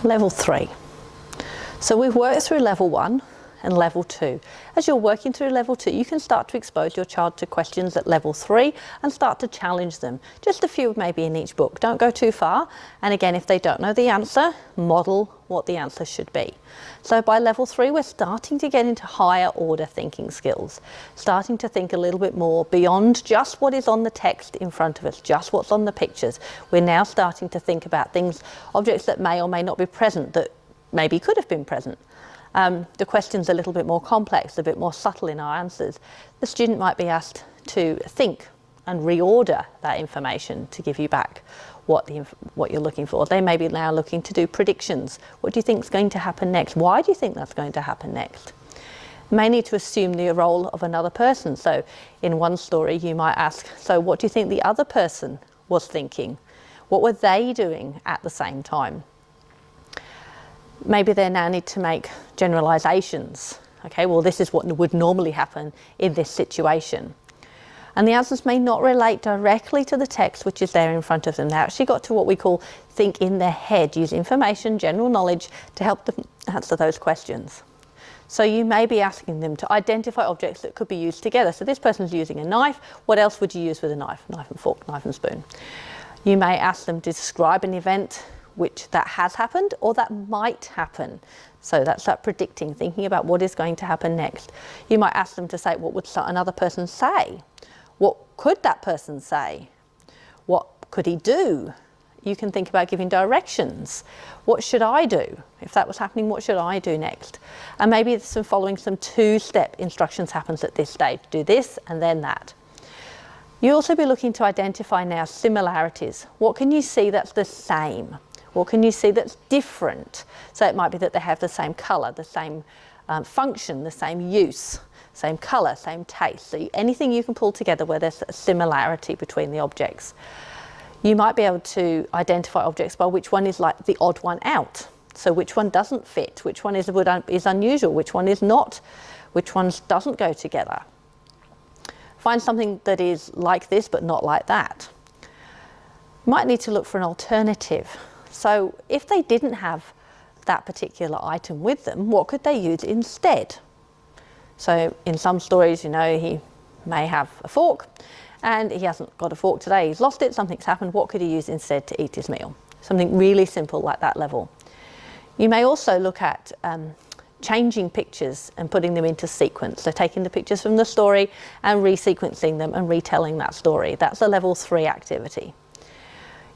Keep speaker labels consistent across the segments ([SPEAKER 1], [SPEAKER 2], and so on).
[SPEAKER 1] Level 3. So we've worked through level 1 and level 2. As you're working through level 2, you can start to expose your child to questions at level 3 and start to challenge them. Just a few maybe in each book. Don't go too far. And again, if they don't know the answer, model what the answer should be. So by level 3, we're starting to get into higher order thinking skills, starting to think a little bit more beyond just what is on the text in front of us, just what's on the pictures. We're now starting to think about things, objects that may or may not be present, that maybe could have been present. The question's a little bit more complex, a bit more subtle in our answers. The student might be asked to think and reorder that information to give you back what you're looking for. They may be now looking to do predictions. What do you think is going to happen next? Why do you think that's going to happen next? You may need to assume the role of another person. So in one story you might ask, so what do you think the other person was thinking? What were they doing at the same time? Maybe they now need to make generalizations. Okay, well, this is what would normally happen in this situation. And the answers may not relate directly to the text which is there in front of them. They actually got to what we call think in their head, use information, general knowledge to help them answer those questions. So you may be asking them to identify objects that could be used together. So this person's using a knife. What else would you use with a knife? Knife and fork, knife and spoon. You may ask them to describe an event that has happened or that might happen. So that's that predicting, thinking about what is going to happen next. You might ask them to say, what would another person say? What could that person say? What could he do? You can think about giving directions. What should I do? If that was happening, what should I do next? And maybe following some two-step instructions happens at this stage. Do this and then that. You'll also be looking to identify now similarities. What can you see that's the same? What can you see that's different? So it might be that they have the same colour, the same function, the same use, same colour, same taste. So anything you can pull together where there's a similarity between the objects. You might be able to identify objects by which one is like the odd one out. So which one doesn't fit, which one is unusual, which one is not, which one doesn't go together. Find something that is like this but not like that. You might need to look for an alternative. So if they didn't have that particular item with them, what could they use instead? So in some stories, you know, he may have a fork and he hasn't got a fork today, he's lost it, something's happened, what could he use instead to eat his meal? Something really simple like that level. You may also look at changing pictures and putting them into sequence. So taking the pictures from the story and resequencing them and retelling that story. That's a level 3 activity.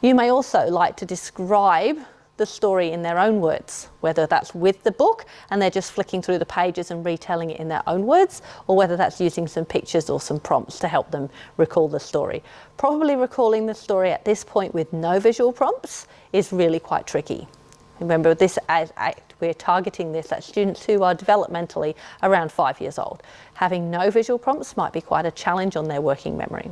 [SPEAKER 1] You may also like to describe the story in their own words, whether that's with the book and they're just flicking through the pages and retelling it in their own words, or whether that's using some pictures or some prompts to help them recall the story. Probably recalling the story at this point with no visual prompts is really quite tricky. Remember, we're targeting this at students who are developmentally around 5 years old. Having no visual prompts might be quite a challenge on their working memory.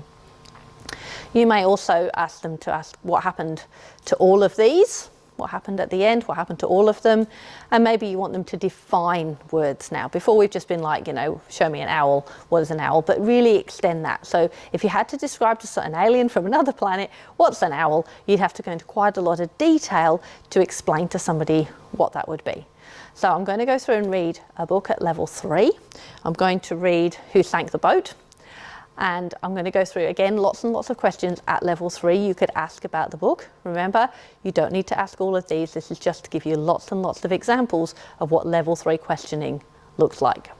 [SPEAKER 1] You may also ask them to ask what happened to all of these, what happened at the end, what happened to all of them, and maybe you want them to define words now. Before we've just been like, you know, show me an owl, what is an owl, but really extend that. So if you had to describe to an alien from another planet, what's an owl, you'd have to go into quite a lot of detail to explain to somebody what that would be. So I'm going to go through and read a book at level 3. I'm going to read Who Sank the Boat? And I'm going to go through, again, lots and lots of questions at level 3 you could ask about the book. Remember, you don't need to ask all of these. This is just to give you lots and lots of examples of what level 3 questioning looks like.